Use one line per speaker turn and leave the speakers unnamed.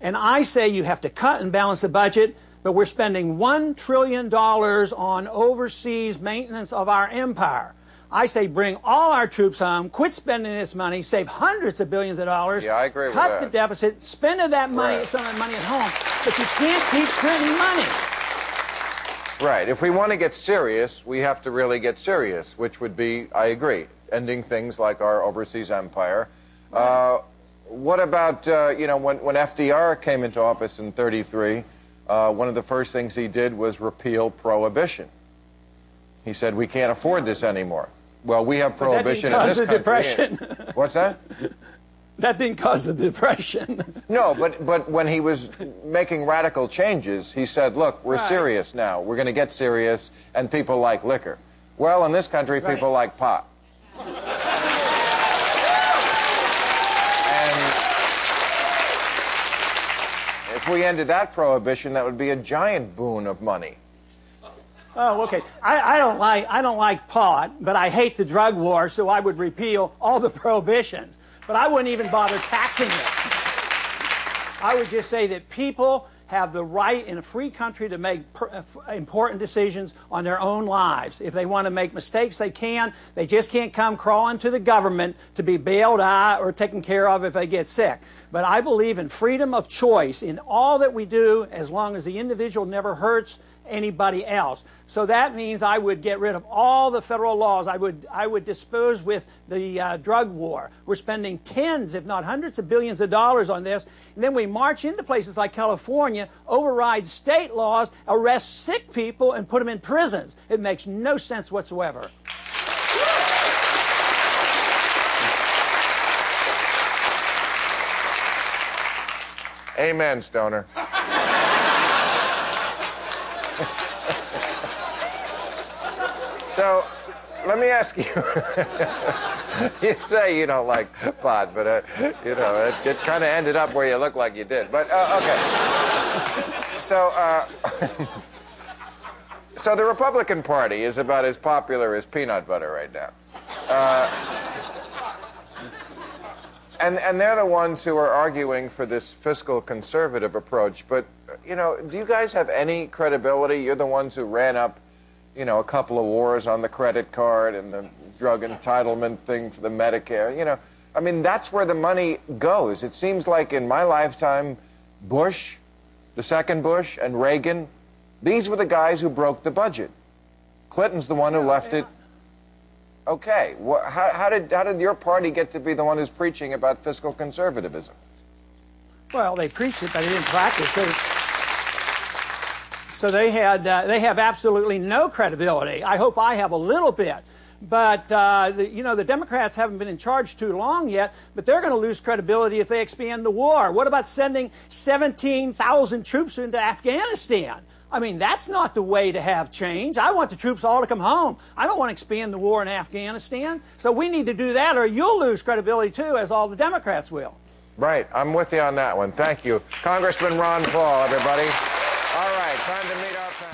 And I say you have to cut and balance the budget, but we're spending $1 trillion on overseas maintenance of our empire. I say bring all our troops home, quit spending this money, save hundreds of billions of dollars.
Yeah, I agree with
cut
that.
the deficit, spend that money, some of that money at home, but you can't keep printing money.
Right. If we want to get serious, we have to really get serious, which would be, I agree, ending things like our overseas empire. Right. What about, you know, when FDR came into office in '33, one of the first things he did was repeal prohibition. He said, we can't afford this anymore. Well, we have prohibition in this country.
Depression.
What's that?
That didn't cause the Depression.
No, but when he was making radical changes, he said, look, we're serious now. We're going to get serious, and people like liquor. Well, in this country, people like pot. And if we ended that prohibition, that would be a giant boon of money.
Oh, okay. I don't like pot, but I hate the drug war, so I would repeal all the prohibitions. But I wouldn't even bother taxing it. I would just say that people have the right in a free country to make important decisions on their own lives. If they want to make mistakes, they can. They just can't come crawling to the government to be bailed out or taken care of if they get sick. But I believe in freedom of choice in all that we do, as long as the individual never hurts anybody else. So that means I would get rid of all the federal laws. I would dispose with the drug war. We're spending tens, if not hundreds of billions of dollars on this. And then we march into places like California, override state laws, arrest sick people, and put them in prisons. It makes no sense whatsoever.
Amen, Stoner. So, let me ask you. You say you don't like pot, but, you know, it kind of ended up where you look like you did. But, okay. So, so the Republican Party is about as popular as peanut butter right now. And they're the ones who are arguing for this fiscal conservative approach. But, you know, do you guys have any credibility? You're the ones who ran up, you know, a couple of wars on the credit card and the drug entitlement thing for the Medicare. You know, I mean, that's where the money goes. It seems like in my lifetime, Bush, the second Bush, and Reagan, these were the guys who broke the budget. Clinton's the one who left it. Okay, how did your party get to be the one who's preaching about fiscal conservatism?
Well, they preached it, but they didn't practice it. So they have absolutely no credibility. I hope I have a little bit. But, you know, the Democrats haven't been in charge too long yet, but they're going to lose credibility if they expand the war. What about sending 17,000 troops into Afghanistan? I mean, that's not the way to have change. I want the troops all to come home. I don't want to expand the war in Afghanistan. So we need to do that, or you'll lose credibility, too, as all the Democrats will.
Right. I'm with you on that one. Thank you. Congressman Ron Paul, everybody. All right, time to meet our panel.